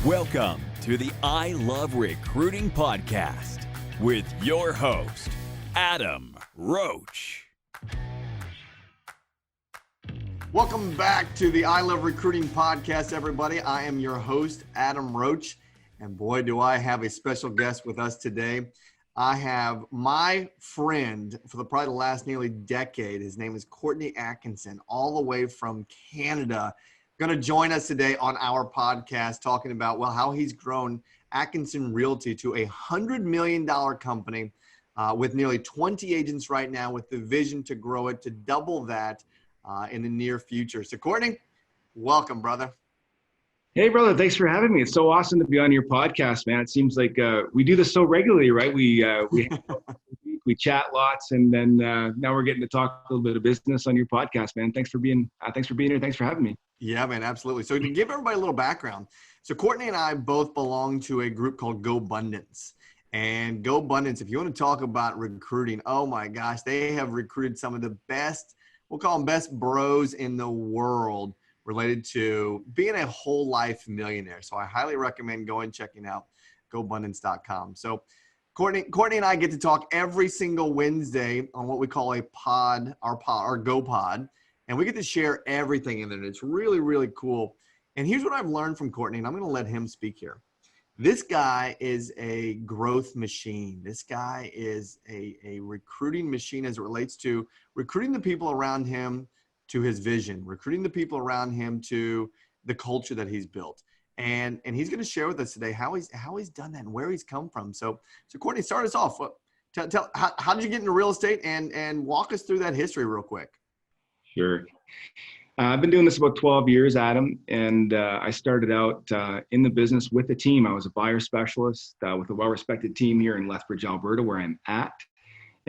Welcome to the I Love Recruiting podcast with your host, Adam Roach. Welcome back to the I Love Recruiting podcast, everybody. I am your host, Adam Roach, and boy, do I have a special guest with us today. I have my friend for probably the last nearly decade. His name is Courtney Atkinson, all the way from Canada. Going to join us today on our podcast talking about, well, how he's grown Atkinson Realty to a $100 million company with nearly 20 agents right now, with the vision to grow it to double that in the near future. So Courtney, welcome, brother. Hey, brother. Thanks for having me. It's so awesome to be on your podcast, man. It seems like we do this so regularly, right? We chat lots, and then now we're getting to talk a little bit of business on your podcast, man. Thanks for being here. Thanks for having me. Yeah, man, absolutely. So to give everybody a little background, so Courtney and I both belong to a group called GoBundance. And GoBundance, if you want to talk about recruiting, oh my gosh, they have recruited some of the best, we'll call them best bros in the world related to being a whole life millionaire. So I highly recommend going and checking out GoBundance.com. So Courtney and I get to talk every single Wednesday on what we call a pod, our Go Pod. And we get to share everything in it. It's really, really cool. And here's what I've learned from Courtney, and I'm going to let him speak here. This guy is a growth machine. This guy is a recruiting machine as it relates to recruiting the people around him to his vision, recruiting the people around him to the culture that he's built. And he's going to share with us today how he's done that and where he's come from. So Courtney, start us off. Tell how did you get into real estate, and walk us through that history real quick. Sure. I've been doing this about 12 years, Adam, and I started out in the business with a team. I was a buyer specialist with a well-respected team here in Lethbridge, Alberta, where I'm at.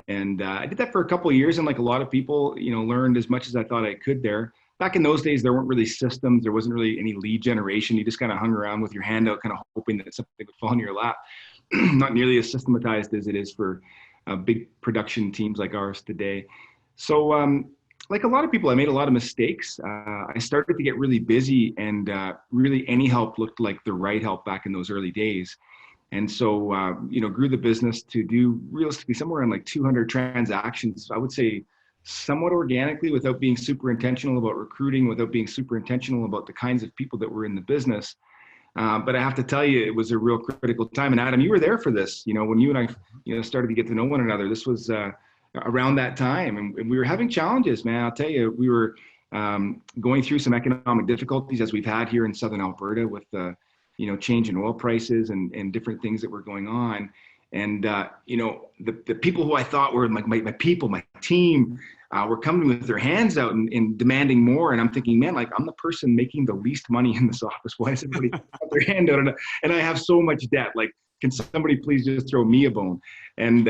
And I did that for a couple of years, and like a lot of people, learned as much as I thought I could there. Back in those days, there weren't really systems. There wasn't really any lead generation. You just kind of hung around with your hand out, kind of hoping that something would fall in your lap. Not nearly as systematized as it is for big production teams like ours today. So, like a lot of people, I made a lot of mistakes. I started to get really busy, and really any help looked like the right help back in those early days. And so, grew the business to do realistically somewhere around like 200 transactions, I would say somewhat organically, without being super intentional about recruiting, without being super intentional about the kinds of people that were in the business. But I have to tell you, it was a real critical time. And Adam, you were there for this, when you and I, started to get to know one another. This was around that time, and we were having challenges, man. I'll tell you, we were going through some economic difficulties, as we've had here in Southern Alberta, with change in oil prices and different things that were going on. And the people who I thought were my people, my team, were coming with their hands out and demanding more. And I'm thinking, man, like, I'm the person making the least money in this office. Why does everybody put their hand out? And I have so much debt. Like, can somebody please just throw me a bone? And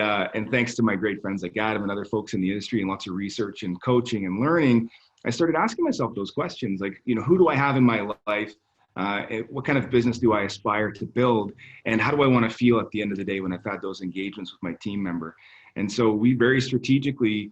thanks to my great friends like Adam and other folks in the industry and lots of research and coaching and learning, I started asking myself those questions. Like, who do I have in my life? What kind of business do I aspire to build? And how do I want to feel at the end of the day when I've had those engagements with my team member? And so we very strategically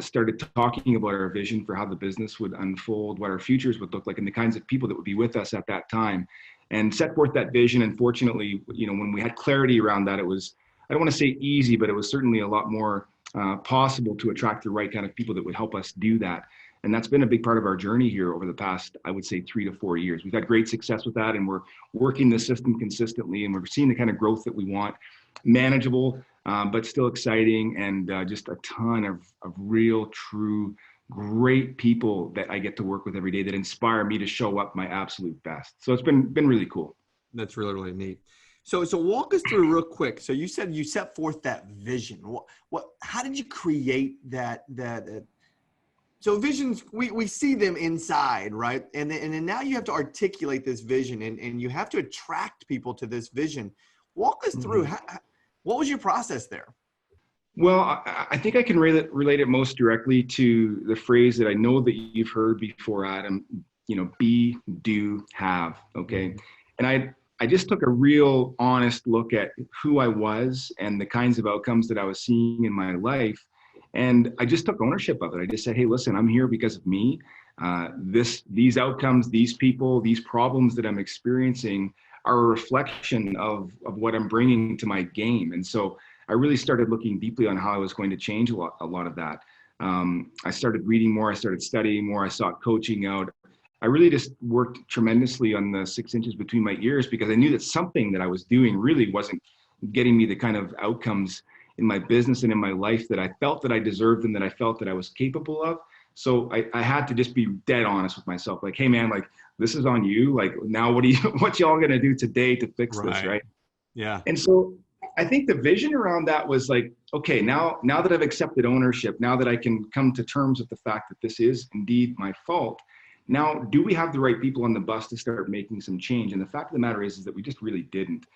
started talking about our vision for how the business would unfold, what our futures would look like, and the kinds of people that would be with us at that time, and set forth that vision. And fortunately, when we had clarity around that, it was, I don't want to say easy, but it was certainly a lot more possible to attract the right kind of people that would help us do that. And that's been a big part of our journey here over the past, I would say, 3 to 4 years. We've had great success with that, and we're working the system consistently, and we're seeing the kind of growth that we want, manageable, but still exciting, and just a ton of real, true, great people that I get to work with every day that inspire me to show up my absolute best. So it's been really cool. That's really, really neat. So walk us through real quick. So you said you set forth that vision. How did you create that? So visions, we see them inside, right? And then now you have to articulate this vision, and you have to attract people to this vision. Walk us through, what was your process there? Well, I think I can relate it most directly to the phrase that I know that you've heard before, Adam, be, do, have, okay? And I just took a real honest look at who I was and the kinds of outcomes that I was seeing in my life. And I just took ownership of it. I just said, hey, listen, I'm here because of me. These outcomes, these people, these problems that I'm experiencing are a reflection of what I'm bringing to my game. And so I really started looking deeply on how I was going to change a lot of that. I started reading more, I started studying more, I sought coaching out. I really just worked tremendously on the 6 inches between my ears, because I knew that something that I was doing really wasn't getting me the kind of outcomes in my business and in my life that I felt that I deserved and that I felt that I was capable of. So I had to just be dead honest with myself. Like, hey man, like, this is on you. Like, now what y'all gonna do today to fix this, right? Yeah. And so I think the vision around that was like, okay, now that I've accepted ownership, now that I can come to terms with the fact that this is indeed my fault, now do we have the right people on the bus to start making some change? And the fact of the matter is that we just really didn't.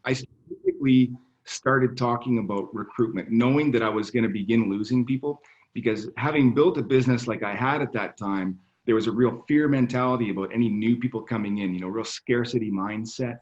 I specifically started talking about recruitment, knowing that I was going to begin losing people, because having built a business like I had at that time, there was a real fear mentality about any new people coming in, real scarcity mindset.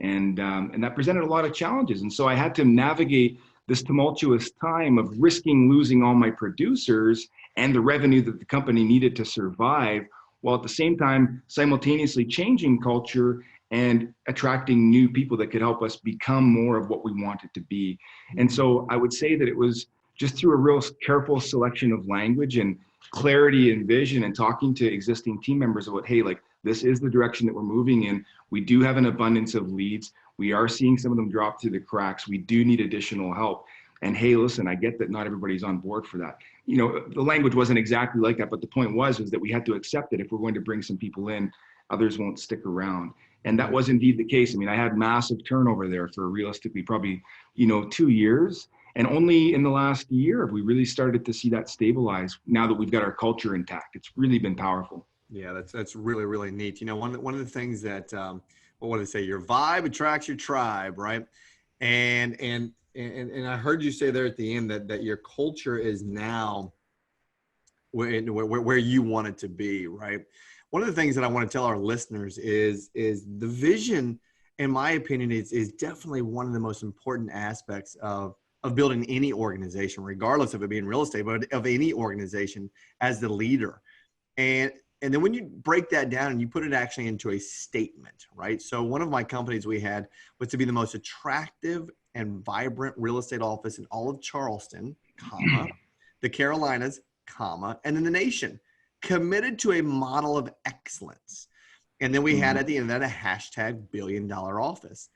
And that presented a lot of challenges. And so I had to navigate this tumultuous time of risking losing all my producers and the revenue that the company needed to survive, while at the same time simultaneously changing culture and attracting new people that could help us become more of what we wanted to be. And so I would say that it was just through a real careful selection of language and clarity and vision, and talking to existing team members about, hey, like, this is the direction that we're moving in. We do have an abundance of leads. We are seeing some of them drop through the cracks. We do need additional help. And hey, listen, I get that not everybody's on board for that. The language wasn't exactly like that, but the point was that we had to accept that if we're going to bring some people in, others won't stick around. And that was indeed the case. I mean, I had massive turnover there for realistically probably, 2 years. And only in the last year have we really started to see that stabilize, now that we've got our culture intact. It's really been powerful. Yeah, that's really, really neat. One of the things that, what do they say? Your vibe attracts your tribe, right? And I heard you say there at the end that your culture is now where you want it to be, right? One of the things that I want to tell our listeners is the vision, in my opinion, is definitely one of the most important aspects of building any organization, regardless of it being real estate, but of any organization as the leader. And then when you break that down and you put it actually into a statement, right? So one of my companies we had was to be the most attractive and vibrant real estate office in all of Charleston, comma, the Carolinas, comma, and in the nation, committed to a model of excellence. And then we had at the end of that a hashtag $1 billion office.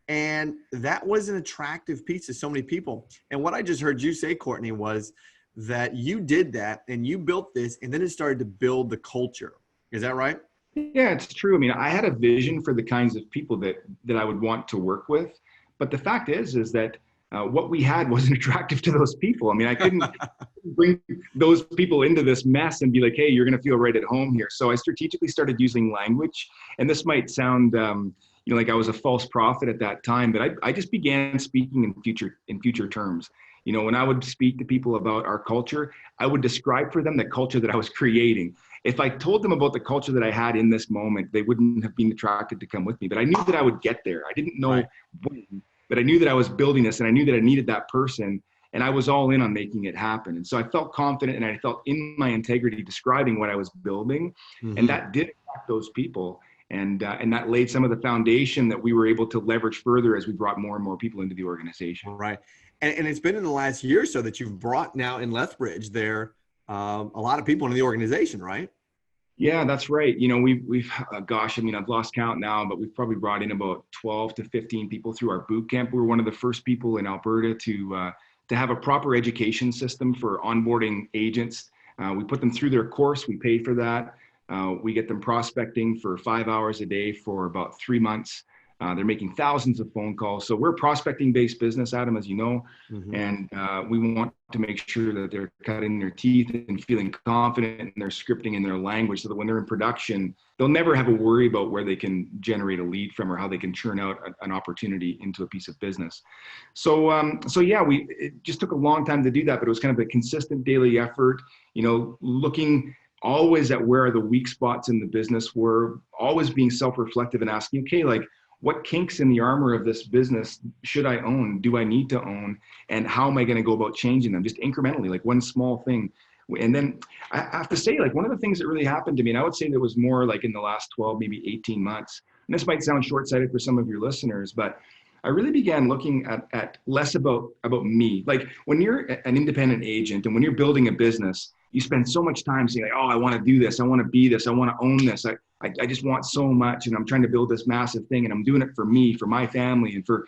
And that was an attractive piece to so many people. And what I just heard you say, Courtney, was that you did that and you built this, and then it started to build the culture. Is that right? Yeah, it's true. I mean, I had a vision for the kinds of people that I would want to work with. But the fact is that what we had wasn't attractive to those people. I mean, I couldn't bring those people into this mess and be like, hey, you're going to feel right at home here. So I strategically started using language. And this might sound like I was a false prophet at that time, but I just began speaking in future terms. When I would speak to people about our culture, I would describe for them the culture that I was creating. If I told them about the culture that I had in this moment, they wouldn't have been attracted to come with me, but I knew that I would get there. I didn't know when, but I knew that I was building this, and I knew that I needed that person, and I was all in on making it happen. And so I felt confident, and I felt in my integrity describing what I was building, and that did attract those people. And that laid some of the foundation that we were able to leverage further as we brought more and more people into the organization. Right. And it's been in the last year or so that you've brought now in Lethbridge there a lot of people into the organization, right? Yeah, that's right. We've I've lost count now, but we've probably brought in about 12 to 15 people through our boot camp. We were one of the first people in Alberta to have a proper education system for onboarding agents. We put them through their course. We pay for that. We get them prospecting for 5 hours a day for about 3 months. They're making thousands of phone calls. So we're a prospecting-based business, Adam, as you know, and we want to make sure that they're cutting their teeth and feeling confident in their scripting and their language, so that when they're in production, they'll never have a worry about where they can generate a lead from or how they can churn out an opportunity into a piece of business. So yeah, it just took a long time to do that, but it was kind of a consistent daily effort, looking always at where the weak spots in the business were, always being self-reflective and asking, okay, like, what kinks in the armor of this business should I own? Do I need to own? And how am I going to go about changing them? Just incrementally, like one small thing. And then I have to say, like, one of the things that really happened to me, and I would say that was more like in the last 12, maybe 18 months, And this might sound short-sighted for some of your listeners, but I really began looking at less about me. Like when you're an independent agent and when you're building a business, you spend so much time saying, like, oh, I want to do this. I want to be this. I want to own this. I just want so much. And I'm trying to build this massive thing, and I'm doing it for me, for my family, and for,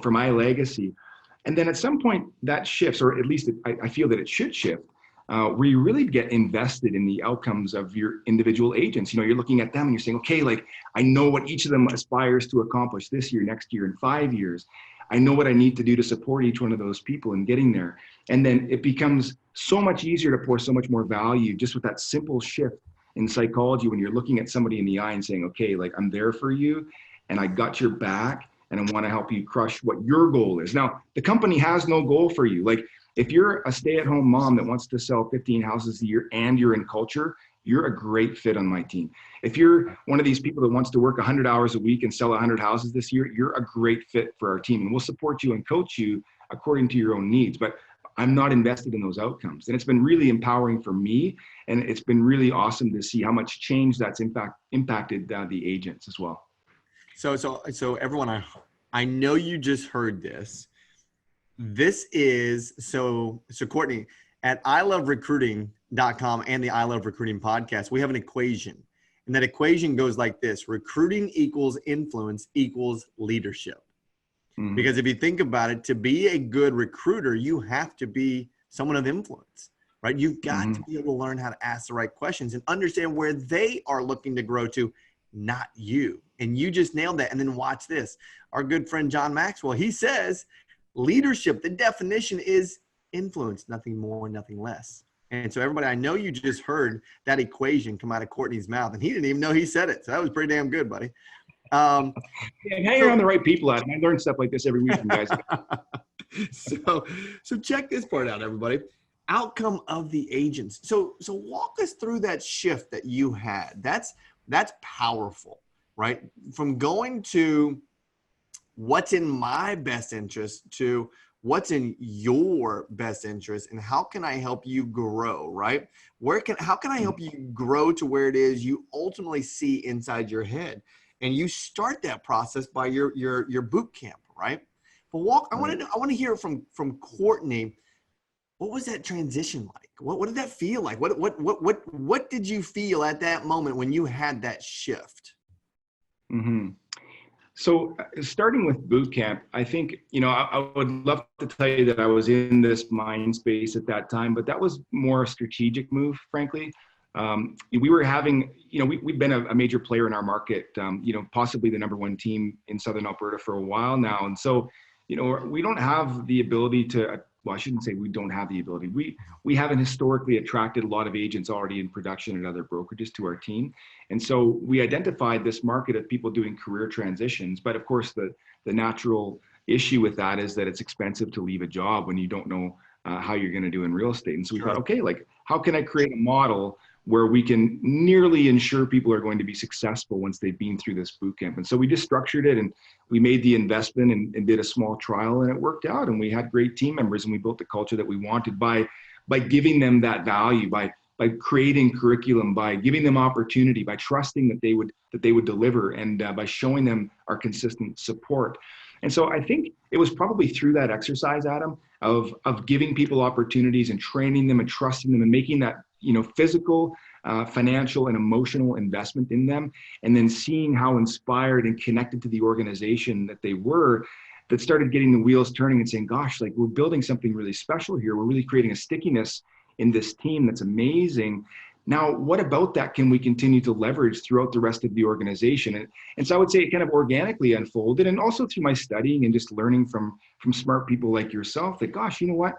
for my legacy. And then at some point that shifts, or at least I feel that it should shift, where you really get invested in the outcomes of your individual agents. You're looking at them and you're saying, okay, like I know what each of them aspires to accomplish this year, next year, and 5 years. I know what I need to do to support each one of those people in getting there. And then it becomes so much easier to pour so much more value just with that simple shift in psychology when you're looking at somebody in the eye and saying, okay, like I'm there for you and I got your back and I want to help you crush what your goal is. Now, the company has no goal for you. Like if you're a stay-at-home mom that wants to sell 15 houses a year and you're in culture, you're a great fit on my team. If you're one of these people that wants to work 100 hours a week and sell 100 houses this year, you're a great fit for our team. And we'll support you and coach you according to your own needs. But I'm not invested in those outcomes. And it's been really empowering for me. And it's been really awesome to see how much change that's impacted the agents as well. So everyone, I know you just heard this. This is so Courtney, at iloverecruiting.com and the I Love Recruiting podcast, we have an equation. And that equation goes like this: recruiting equals influence equals leadership. Mm-hmm. Because if you think about it, to be a good recruiter, you have to be someone of influence, right? You've got to be able to learn how to ask the right questions and understand where they are looking to grow to, not you. And you just nailed that. And then watch this. Our good friend John Maxwell, he says, leadership, the definition is influence, nothing more, nothing less. And so everybody, I know you just heard that equation come out of Courtney's mouth, and he didn't even know he said it. So that was pretty damn good, buddy. Hang around the right people, Adam. I learn stuff like this every week from guys. So check this part out, everybody. Outcome of the agents. So walk us through that shift that you had. That's powerful, right? From going to what's in my best interest to what's in your best interest, and how can I help you grow, right? How can I help you grow to where it is you ultimately see inside your head? And you start that process by your boot camp, right? But I want to hear from Courtney. What was that transition like? What did that feel like? What did you feel at that moment when you had that shift? Mm-hmm. So starting with boot camp, I think, I would love to tell you that I was in this mind space at that time, but that was more a strategic move, frankly. We were having, we've been a major player in our market, possibly the number one team in Southern Alberta for a while now. And so, we don't have the ability to, well, I shouldn't say we don't have the ability. We haven't historically attracted a lot of agents already in production and other brokerages to our team. And so we identified this market of people doing career transitions. But of course, the natural issue with that is that it's expensive to leave a job when you don't know how you're going to do in real estate. And so we thought, okay, like how can I create a model where we can nearly ensure people are going to be successful once they've been through this boot camp? And so we just structured it, and we made the investment and did a small trial, and it worked out. And we had great team members, and we built the culture that we wanted by giving them that value, by creating curriculum, by giving them opportunity, by trusting that they would deliver, and by showing them our consistent support. And so I think it was probably through that exercise, Adam, of giving people opportunities and training them and trusting them and making that physical, financial, and emotional investment in them, and then seeing how inspired and connected to the organization that they were, that started getting the wheels turning and saying, gosh, like we're building something really special here. We're really creating a stickiness in this team that's amazing. Now, what about that can we continue to leverage throughout the rest of the organization? And so I would say it kind of organically unfolded, and also through my studying and just learning from smart people like yourself, that, gosh, you know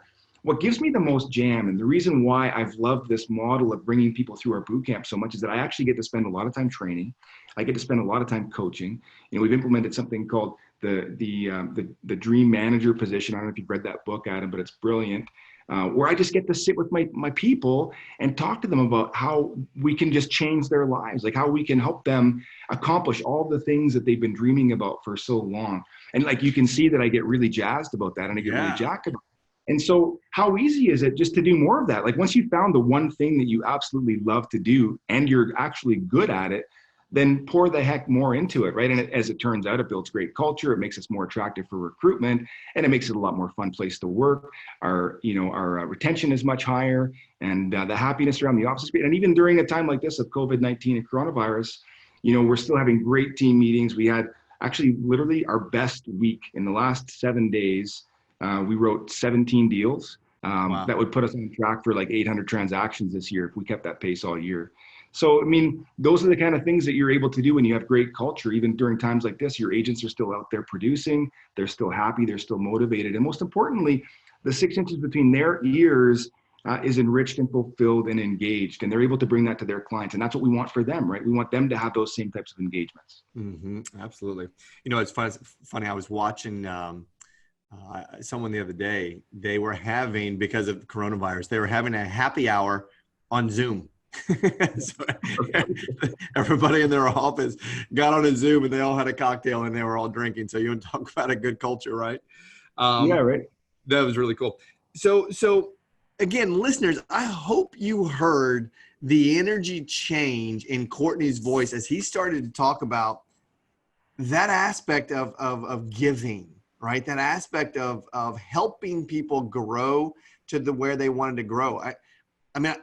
what gives me the most jam, and the reason why I've loved this model of bringing people through our boot camp so much, is that I actually get to spend a lot of time training. I get to spend a lot of time coaching. We've implemented something called the Dream Manager position. I don't know if you've read that book, Adam, but it's brilliant. Where I just get to sit with my people and talk to them about how we can just change their lives, like how we can help them accomplish all the things that they've been dreaming about for so long. And like, you can see that I get really jazzed about that, and I get really jacked about it. And so how easy is it just to do more of that? Like once you found the one thing that you absolutely love to do and you're actually good at it, then pour the heck more into it, right? And as it turns out, it builds great culture. It makes us more attractive for recruitment, and it makes it a lot more fun place to work. Our retention is much higher, and the happiness around the office is great. And even during a time like this of COVID-19 and coronavirus, we're still having great team meetings. We had actually literally our best week in the last 7 days. We wrote 17 deals. Wow. That would put us on track for like 800 transactions this year if we kept that pace all year. So, I mean, those are the kind of things that you're able to do when you have great culture. Even during times like this, your agents are still out there producing, they're still happy, they're still motivated. And most importantly, the 6 inches between their ears is enriched and fulfilled and engaged. And they're able to bring that to their clients. And that's what we want for them, right? We want them to have those same types of engagements. Mm-hmm. Absolutely. It's funny. I was watching someone the other day. They were having, because of coronavirus, they were having a happy hour on Zoom. So everybody in their office got on a Zoom and they all had a cocktail and they were all drinking. So you want to talk about a good culture, right? Yeah, right. That was really cool. So again, listeners, I hope you heard the energy change in Courtney's voice as he started to talk about that aspect of giving, right? That aspect of helping people grow to where they wanted to grow. I mean,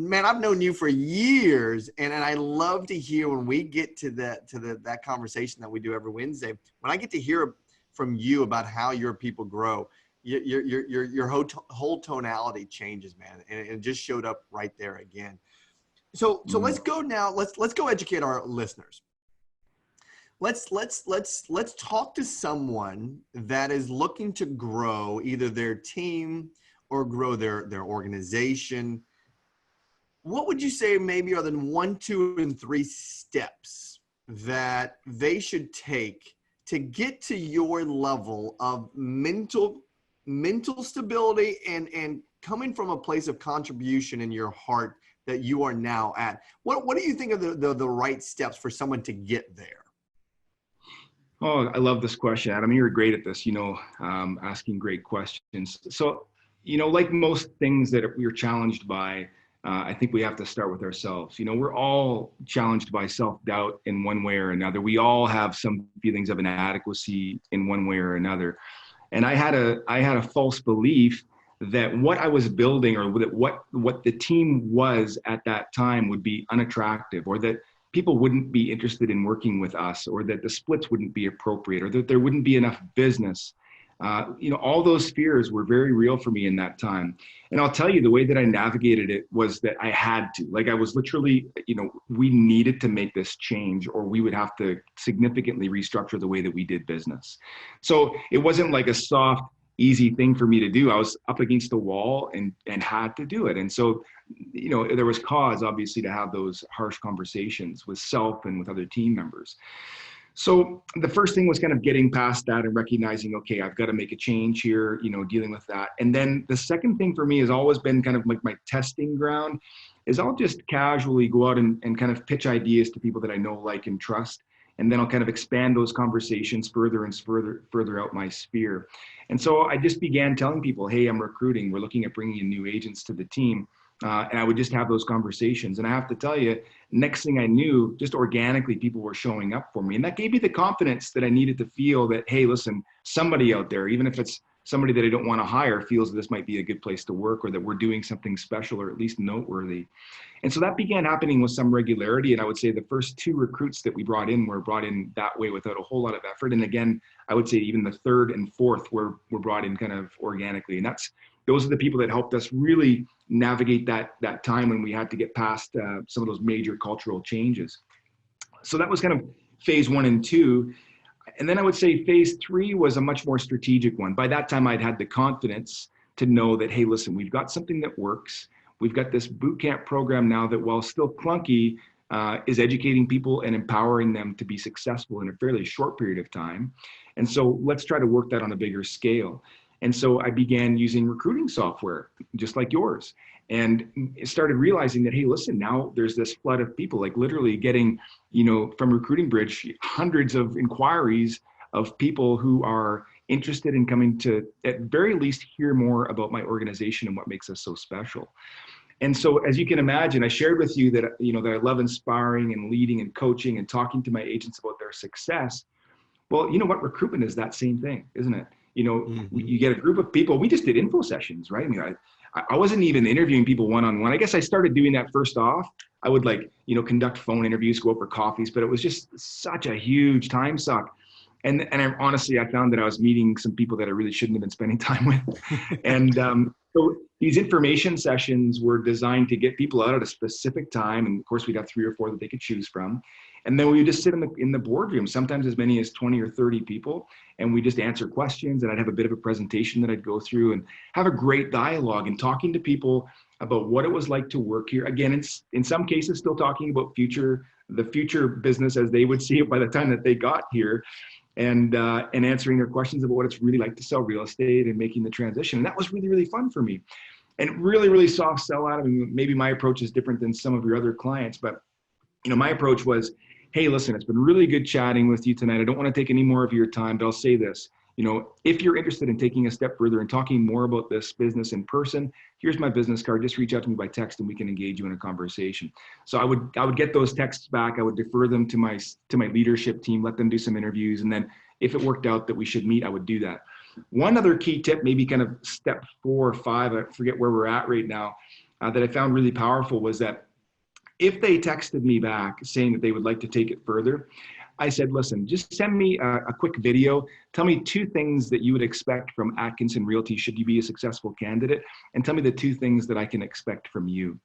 man, I've known you for years, and I love to hear when we get to that conversation that we do every Wednesday. When I get to hear from you about how your people grow, your whole tonality changes, man, and it just showed up right there again. So let's go now. Let's go educate our listeners. Let's talk to someone that is looking to grow either their team or grow their organization. What would you say maybe are the 1, 2, and 3 steps that they should take to get to your level of mental stability and coming from a place of contribution in your heart that you are now at? What do you think are the right steps for someone to get there? Oh, I love this question, Adam. You're great at this, asking great questions. So, like most things that we're challenged by, I think we have to start with ourselves. We're all challenged by self-doubt in one way or another. We all have some feelings of inadequacy in one way or another. And I had a false belief that what I was building, or that what the team was at that time, would be unattractive, or that people wouldn't be interested in working with us, or that the splits wouldn't be appropriate, or that there wouldn't be enough business. All those fears were very real for me in that time. And I'll tell you, the way that I navigated it was that I had to. Like, I was literally, we needed to make this change, or we would have to significantly restructure the way that we did business. So it wasn't like a soft, easy thing for me to do. I was up against the wall and had to do it. And so, there was cause, obviously, to have those harsh conversations with self and with other team members. So the first thing was kind of getting past that and recognizing, okay, I've got to make a change here, dealing with that. And then the second thing for me has always been kind of like my testing ground, is I'll just casually go out and kind of pitch ideas to people that I know, like, and trust. And then I'll kind of expand those conversations further and further out my sphere. And so I just began telling people, hey, I'm recruiting. We're looking at bringing in new agents to the team. And I would just have those conversations. And I have to tell you, next thing I knew, just organically, people were showing up for me. And that gave me the confidence that I needed to feel that, hey, listen, somebody out there, even if it's somebody that I don't want to hire, feels that this might be a good place to work, or that we're doing something special or at least noteworthy. And so that began happening with some regularity. And I would say the first 2 recruits that we brought in were brought in that way without a whole lot of effort. And again, I would say even the 3rd and 4th were brought in kind of organically. And those are the people that helped us really navigate that time when we had to get past some of those major cultural changes. So that was kind of phase 1 and 2. And then I would say phase 3 was a much more strategic one. By that time, I'd had the confidence to know that, hey, listen, we've got something that works. We've got this boot camp program now that, while still clunky, is educating people and empowering them to be successful in a fairly short period of time. And so let's try to work that on a bigger scale. And so I began using recruiting software, just like yours, and started realizing that, hey, listen, now there's this flood of people, like literally getting, from Recruiting Bridge, hundreds of inquiries of people who are interested in coming to, at very least, hear more about my organization and what makes us so special. And so, as you can imagine, I shared with you that, that I love inspiring and leading and coaching and talking to my agents about their success. Well, you know what? Recruitment is that same thing, isn't it? You get a group of people. We just did info sessions, right? I wasn't even interviewing people one-on-one. I guess I started doing that first off. I would conduct phone interviews, go out for coffees, but it was just such a huge time suck. And honestly, I found that I was meeting some people that I really shouldn't have been spending time with. And so these information sessions were designed to get people out at a specific time. And of course, we'd have 3 or 4 that they could choose from. And then we would just sit in the boardroom, sometimes as many as 20 or 30 people. And we just answer questions. And I'd have a bit of a presentation that I'd go through and have a great dialogue and talking to people about what it was like to work here. Again, it's in some cases still talking about the future business as they would see it by the time that they got here. And answering their questions about what it's really like to sell real estate and making the transition. And that was really, really fun for me. And really, really soft sell out. I mean, maybe my approach is different than some of your other clients, but my approach was, hey, listen, it's been really good chatting with you tonight. I don't want to take any more of your time, but I'll say this. If you're interested in taking a step further and talking more about this business in person, here's my business card. Just reach out to me by text and we can engage you in a conversation. So I would get those texts back. I would defer them to my leadership team, let them do some interviews. And then if it worked out that we should meet, I would do that. One other key tip, maybe kind of step 4 or 5, I forget where we're at right now, that I found really powerful was that if they texted me back saying that they would like to take it further, I said, listen, just send me a quick video. Tell me 2 things that you would expect from Atkinson Realty should you be a successful candidate, and tell me the 2 things that I can expect from you.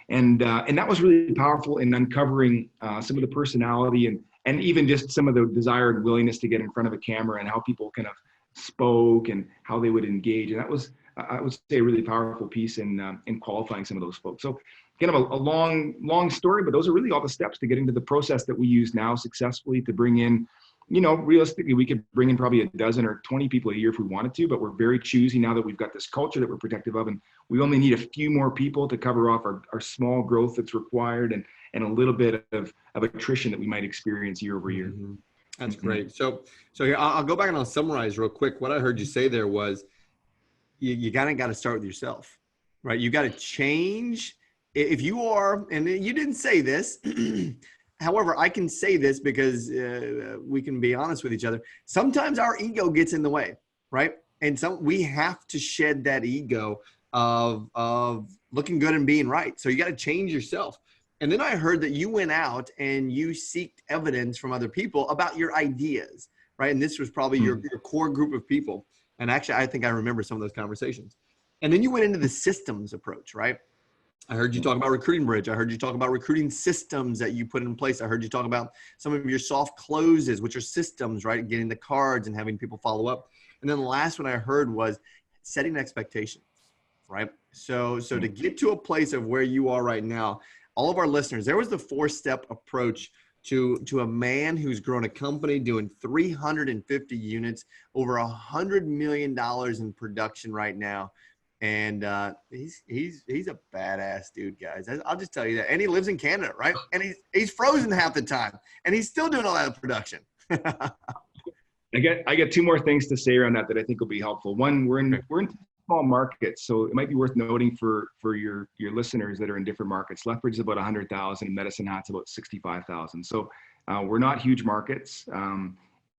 And that was really powerful in uncovering some of the personality and even just some of the desire and willingness to get in front of a camera and how people kind of spoke and how they would engage. And that was, I would say, a really powerful piece in qualifying some of those folks. So kind of a long story, but those are really all the steps to get into the process that we use now successfully to bring in, realistically, we could bring in probably a dozen or 20 people a year if we wanted to, but we're very choosy now that we've got this culture that we're protective of, and we only need a few more people to cover off our small growth that's required and a little bit of attrition that we might experience year over year. Mm-hmm. That's great. So here, I'll go back and I'll summarize real quick. What I heard you say there was you got to start with yourself, right? You got to change. If you are, and you didn't say this, however, I can say this because we can be honest with each other. Sometimes our ego gets in the way, right? And we have to shed that ego of looking good and being right. So you got to change yourself. And then I heard that you went out and you seeked evidence from other people about your ideas, right? And this was probably your core group of people. And actually, I think I remember some of those conversations. And then you went into the systems approach, right? I heard you talk about Recruiting Bridge. I heard you talk about recruiting systems that you put in place. I heard you talk about some of your soft closes, which are systems, right? Getting the cards and having people follow up. And then the last one I heard was setting expectations, right? So to get to a place of where you are right now, all of our listeners, there was the 4-step approach to a man who's grown a company doing 350 units, over $100 million in production right now. And he's a badass dude, guys. I'll just tell you that. And he lives in Canada, right? And he's frozen half the time, and he's still doing all that production. I get 2 more things to say around that I think will be helpful. One, we're in small markets, so it might be worth noting for your listeners that are in different markets. Lethbridge is about 100,000, and Medicine Hat's about 65,000. So we're not huge markets.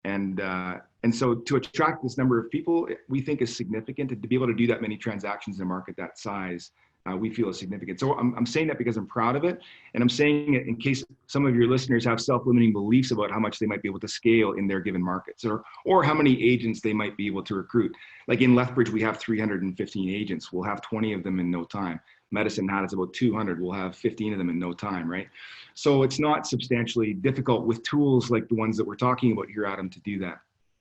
And so to attract this number of people, we think is significant. To be able to do that many transactions in a market that size, we feel is significant. So I'm saying that because I'm proud of it. And I'm saying it in case some of your listeners have self-limiting beliefs about how much they might be able to scale in their given markets, or how many agents they might be able to recruit. Like in Lethbridge, we have 315 agents. We'll have 20 of them in no time. Medicine Hat is about 200. We'll have 15 of them in no time, right? So it's not substantially difficult with tools like the ones that we're talking about here, Adam, to do that.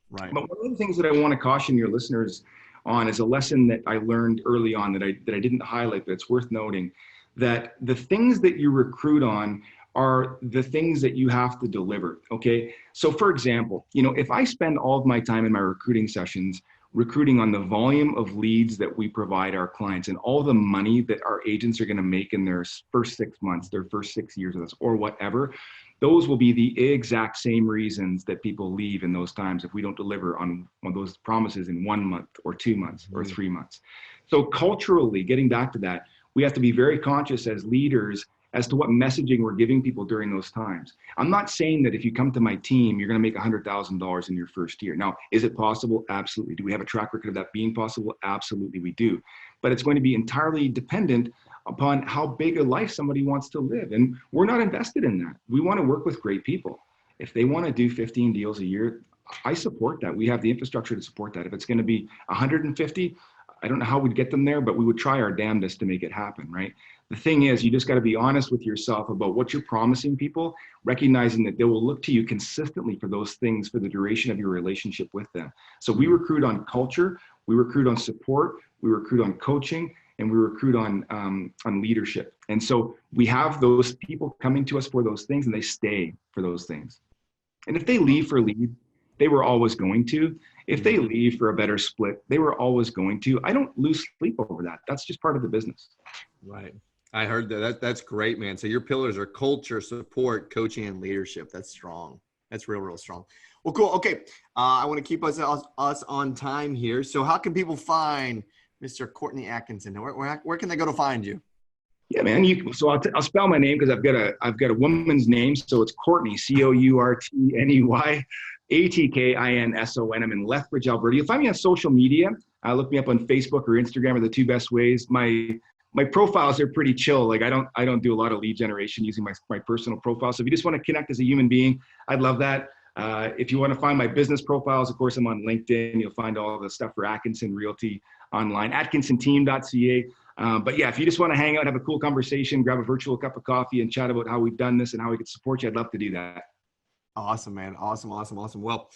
Right. But one of the things that I want to caution your listeners on is a lesson that I learned early on that I didn't highlight, but it's worth noting, that the things that you recruit on are the things that you have to deliver, okay? So for example, if I spend all of my time in my recruiting sessions recruiting on the volume of leads that we provide our clients and all the money that our agents are going to make in their first 6 months, their first 6 years with us, or whatever, those will be the exact same reasons that people leave in those times if we don't deliver on those promises in 1 month or 2 months or 3 months. So culturally, getting back to that, we have to be very conscious as leaders as to what messaging we're giving people during those times. I'm not saying that if you come to my team, you're going to make $100,000 in your first year. Now, is it possible? Absolutely. Do we have a track record of that being possible? Absolutely, we do. But it's going to be entirely dependent upon how big a life somebody wants to live. And we're not invested in that. We want to work with great people. If they want to do 15 deals a year, I support that. We have the infrastructure to support that. If it's going to be 150, I don't know how we'd get them there, but we would try our damnedest to make it happen, right? The thing is, you just got to be honest with yourself about what you're promising people, recognizing that they will look to you consistently for those things for the duration of your relationship with them. So we recruit on culture, we recruit on support, we recruit on coaching, and we recruit on leadership. And so we have those people coming to us for those things, and they stay for those things. And if they leave for lead, they were always going to. If they leave for a better split, they were always going to. I don't lose sleep over that. That's just part of the business. Right. I heard that. That's great, man. So your pillars are culture, support, coaching, and leadership. That's strong. That's real, real strong. Well, cool. Okay. I want to keep us on time here. So how can people find Mr. Courtney Atkinson? Where can they go to find you? Yeah, man. So I'll spell my name because I've got a woman's name. So it's Courtney, Courtney Atkinson. I'm in Lethbridge, Alberta. You'll find me on social media. Look me up on Facebook or Instagram are the two best ways. My profiles are pretty chill. Like I don't do a lot of lead generation using my personal profile. So if you just want to connect as a human being, I'd love that. If you want to find my business profiles, of course, I'm on LinkedIn. You'll find all the stuff for Atkinson Realty online, atkinsonteam.ca. But yeah, if you just want to hang out, have a cool conversation, grab a virtual cup of coffee and chat about how we've done this and how we could support you, I'd love to do that. Awesome, man. Awesome. Well,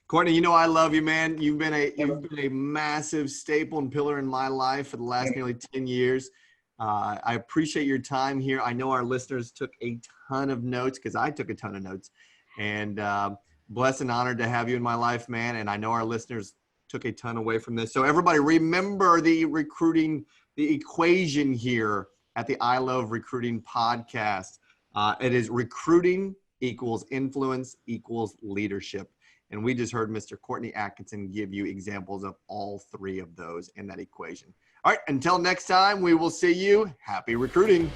Courtney, you know I love you, man. You've been a massive staple and pillar in my life for the last nearly 10 years. I appreciate your time here. I know our listeners took a ton of notes because I took a ton of notes. And blessed and honored to have you in my life, man. And I know our listeners took a ton away from this. So everybody remember the equation here at the I Love Recruiting podcast. It is recruiting equals influence equals leadership. And we just heard Mr. Courtney Atkinson give you examples of all three of those in that equation. All right, until next time, we will see you. Happy recruiting.